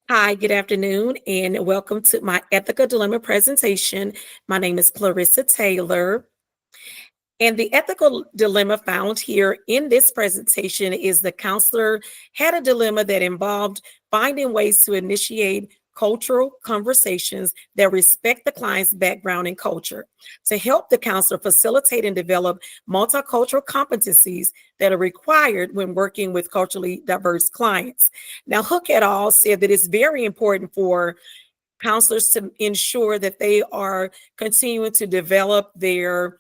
Hi, good afternoon, and welcome to my Ethical Dilemma presentation. My name is Clarissa Taylor, and the ethical dilemma found here in this presentation is the counselor had a dilemma that involved finding ways to initiate cultural conversations that respect the client's background and culture to help the counselor facilitate and develop multicultural competencies that are required when working with culturally diverse clients. Now, Hook et al. Said that it's very important for counselors to ensure that they are continuing to develop their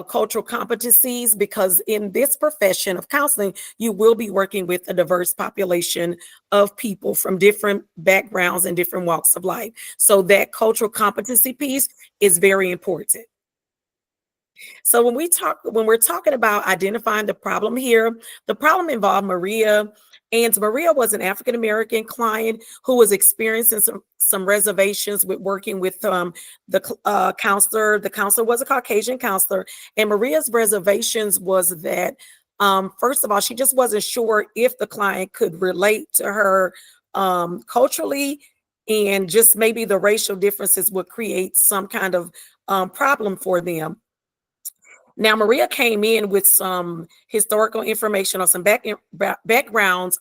cultural competencies, because in this profession of counseling, you will be working with a diverse population of people from different backgrounds and different walks of life. So that cultural competency piece is very important. So when we're talking about identifying the problem here, the problem involved Maria, and Maria was an African American client who was experiencing some reservations with working with the counselor. The counselor was a Caucasian counselor, and Maria's reservations was that first of all, she just wasn't sure if the client could relate to her culturally, and just maybe the racial differences would create some kind of problem for them. Now, Maria came in with some historical information or some backgrounds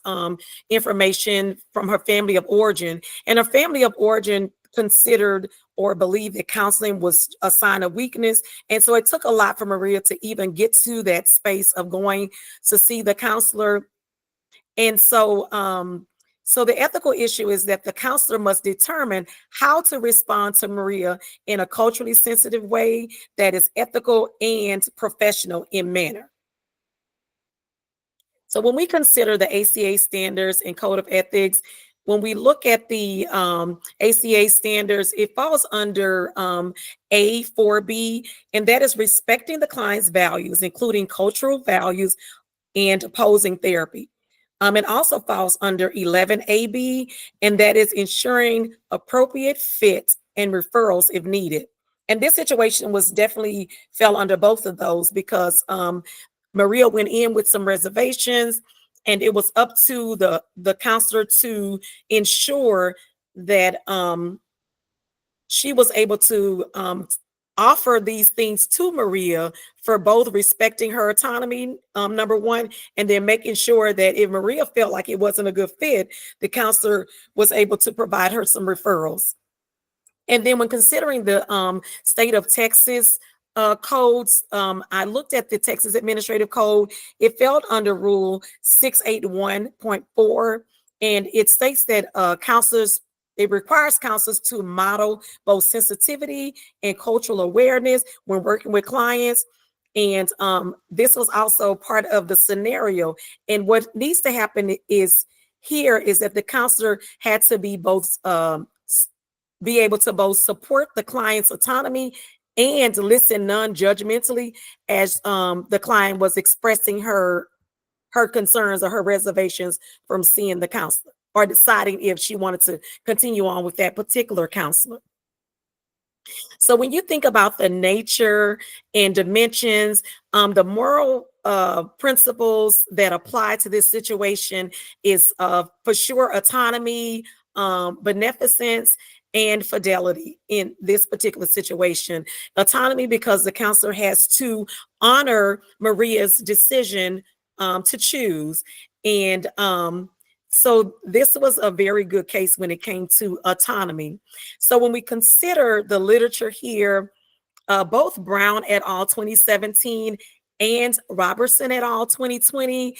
information from her family of origin. And her family of origin considered or believed that counseling was a sign of weakness. And so it took a lot for Maria to even get to that space of going to see the counselor. And so the ethical issue is that the counselor must determine how to respond to Maria in a culturally sensitive way that is ethical and professional in manner. So when we consider the ACA standards and code of ethics, when we look at the ACA standards, it falls under A4B, and that is respecting the client's values, including cultural values and opposing therapy. It also falls under 11AB, and that is ensuring appropriate fit and referrals if needed. And this situation was definitely fell under both of those, because Maria went in with some reservations, and it was up to the counselor to ensure that she was able to offer these things to Maria for both respecting her autonomy, number one, and then making sure that if Maria felt like it wasn't a good fit, the counselor was able to provide her some referrals. And then when considering the state of Texas codes, I looked at the Texas Administrative Code. It fell under Rule 681.4, and it states that counselors it requires counselors to model both sensitivity and cultural awareness when working with clients. And this was also part of the scenario. And what needs to happen is here is that the counselor had to be both be able to both support the client's autonomy and listen non-judgmentally as the client was expressing her concerns or her reservations from seeing the counselor or deciding if she wanted to continue on with that particular counselor. So when you think about the nature and dimensions, the moral principles that apply to this situation is for sure autonomy, beneficence, and fidelity in this particular situation. Autonomy, because the counselor has to honor Maria's decision to choose. And so this was a very good case when it came to autonomy. So when we consider the literature here, both Brown et al. 2017 and Robertson et al. 2020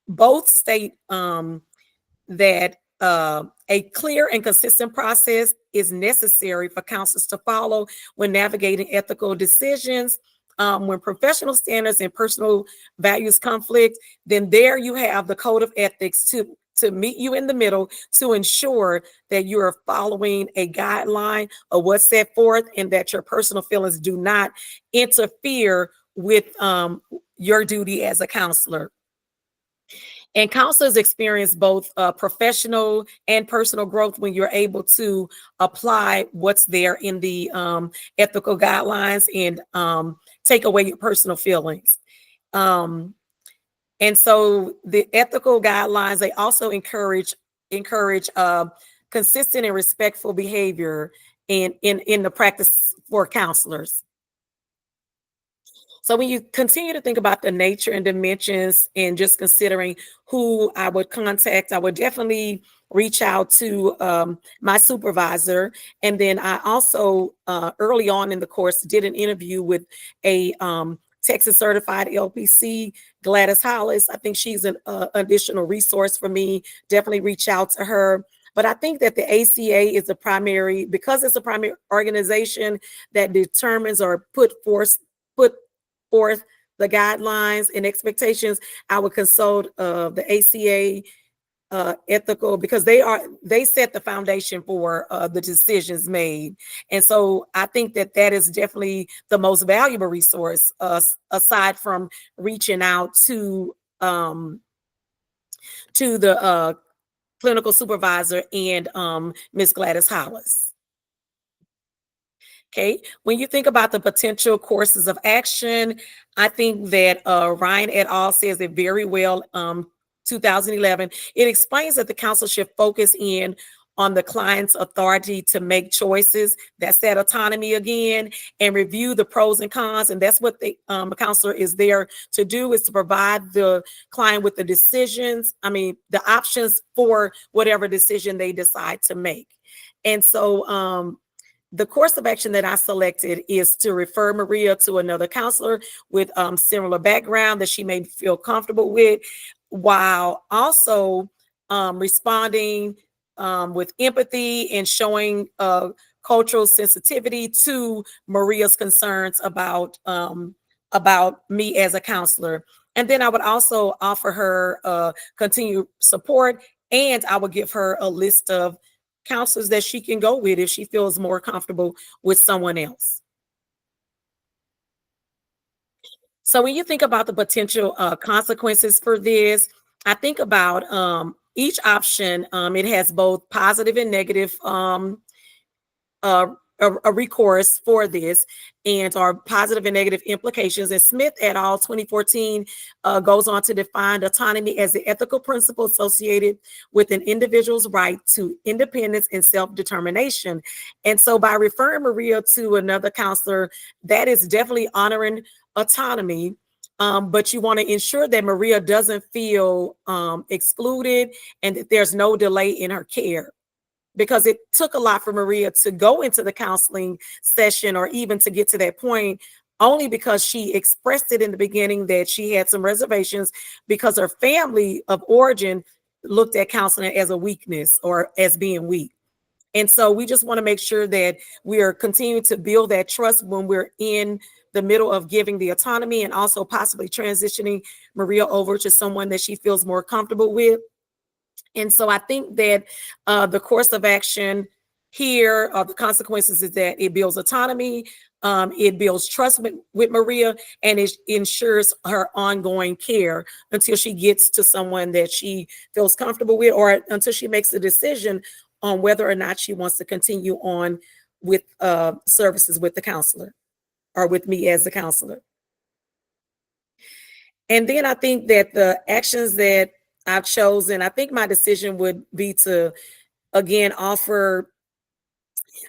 both state that a clear and consistent process is necessary for counselors to follow when navigating ethical decisions. When professional standards and personal values conflict, then there you have the code of ethics to meet you in the middle to ensure that you are following a guideline of what's set forth and that your personal feelings do not interfere with your duty as a counselor. And counselors experience both professional and personal growth when you're able to apply what's there in the ethical guidelines and take away your personal feelings. Um, and so the ethical guidelines, they also encourage consistent and respectful behavior in the practice for counselors. So when you continue to think about the nature and dimensions and just considering who I would contact, I would definitely reach out to my supervisor. And then I also, early on in the course, did an interview with a Texas certified LPC, Gladys Hollis. I think she's an additional resource for me. Definitely reach out to her. But I think that the ACA is the primary, because it's a primary organization that determines or put forth the guidelines and expectations. I would consult the ACA ethical, because they set the foundation for the decisions made. And so I think that that is definitely the most valuable resource, aside from reaching out to the clinical supervisor and Ms. Gladys Hollis. Okay, when you think about the potential courses of action, I think that Ryan et al. Says it very well, 2011. It explains that the council should focus in on the client's authority to make choices. That's that autonomy again, and review the pros and cons. And that's what the counselor is there to do, is to provide the client with the decisions, the options for whatever decision they decide to make. And so, the course of action that I selected is to refer Maria to another counselor with similar background that she may feel comfortable with, while also responding with empathy and showing cultural sensitivity to Maria's concerns about me as a counselor. And then I would also offer her continued support, and I would give her a list of counselors that she can go with if she feels more comfortable with someone else. So when you think about the potential consequences for this, I think about each option. It has both positive and negative a recourse for this, and are positive and negative implications. And Smith et al. 2014 goes on to define autonomy as the ethical principle associated with an individual's right to independence and self-determination. And so by referring Maria to another counselor, that is definitely honoring autonomy. But you want to ensure that Maria doesn't feel excluded, and that there's no delay in her care, because it took a lot for Maria to go into the counseling session, or even to get to that point, only because she expressed it in the beginning that she had some reservations because her family of origin looked at counseling as a weakness or as being weak. And so we just want to make sure that we are continuing to build that trust when we're in the middle of giving the autonomy, and also possibly transitioning Maria over to someone that she feels more comfortable with. And so I think that the course of action here, the consequences, is that it builds autonomy, it builds trust with Maria, and it ensures her ongoing care until she gets to someone that she feels comfortable with, or until she makes a decision on whether or not she wants to continue on with services with the counselor, or with me as the counselor. And then I think that the actions that I've chosen, I think my decision would be to, again, offer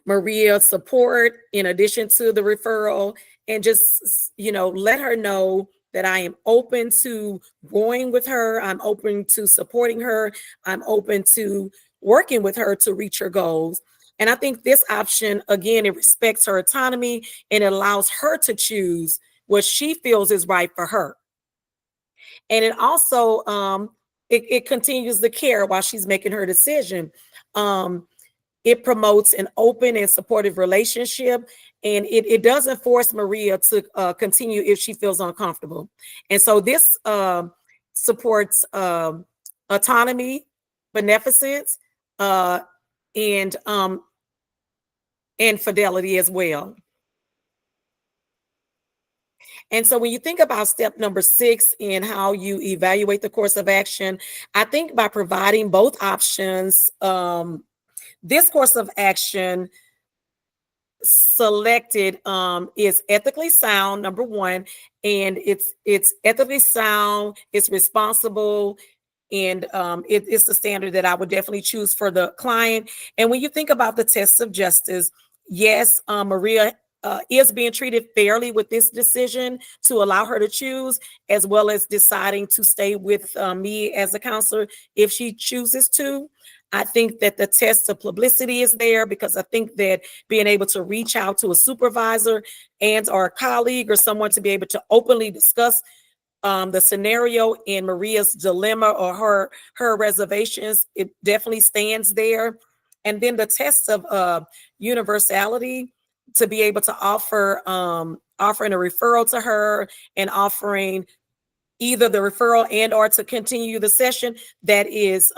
Maria support in addition to the referral, and just, let her know that I am open to going with her. I'm open to supporting her. I'm open to working with her to reach her goals. And I think this option, again, it respects her autonomy, and it allows her to choose what she feels is right for her. And it also it continues the care while she's making her decision. It promotes an open and supportive relationship, and it doesn't force Maria to continue if she feels uncomfortable. And so this supports autonomy, beneficence, and fidelity as well. And so when you think about step number 6 in how you evaluate the course of action, I think by providing both options, this course of action selected is ethically sound, number 1, and it's ethically sound, it's responsible, And it's the standard that I would definitely choose for the client. And when you think about the tests of justice, yes, Maria is being treated fairly with this decision to allow her to choose, as well as deciding to stay with me as a counselor if she chooses to. I think that the test of publicity is there, because I think that being able to reach out to a supervisor and or a colleague or someone to be able to openly discuss the scenario in Maria's dilemma or her reservations, it definitely stands there. And then the test of universality, to be able to offer offering a referral to her and offering either the referral and or to continue the session, that is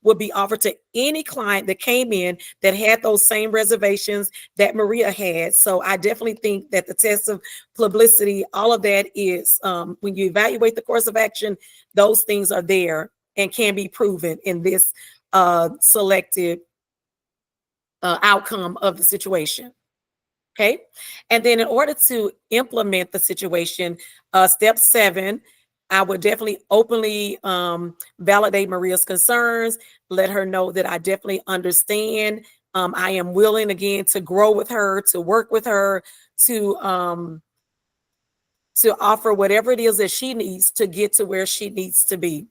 would be offered to any client that came in that had those same reservations that Maria had. So I definitely think that the test of publicity, all of that is when you evaluate the course of action, those things are there and can be proven in this selected outcome of the situation. Okay. And then in order to implement the situation, step 7, I would definitely openly validate Maria's concerns, let her know that I definitely understand. I am willing again to grow with her, to work with her, to offer whatever it is that she needs to get to where she needs to be.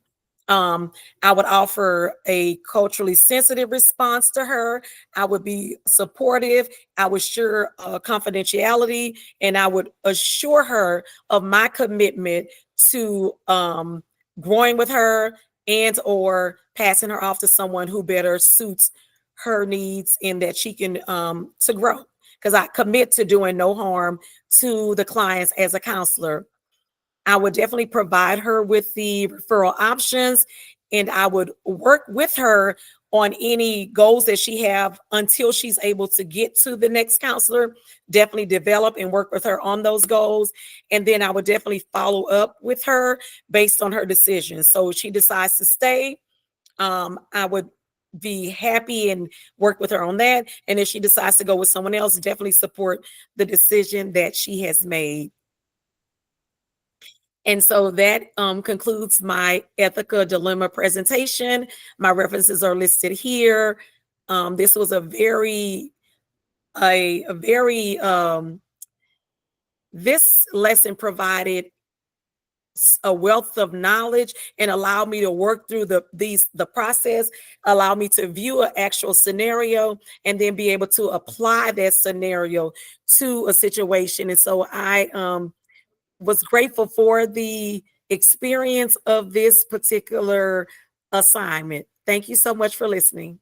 I would offer a culturally sensitive response to her. I would be supportive. I would assure confidentiality, and I would assure her of my commitment to growing with her and or passing her off to someone who better suits her needs and that she can to grow. Because I commit to doing no harm to the clients as a counselor. I would definitely provide her with the referral options, and I would work with her on any goals that she have until she's able to get to the next counselor. Definitely develop and work with her on those goals. And then I would definitely follow up with her based on her decision. So if she decides to stay, I would be happy and work with her on that. And if she decides to go with someone else, definitely support the decision that she has made. And so that concludes my ethical dilemma presentation. My references are listed here. This was a very, this lesson provided a wealth of knowledge and allowed me to work through the process, allow me to view an actual scenario and then be able to apply that scenario to a situation. And so I was grateful for the experience of this particular assignment. Thank you so much for listening.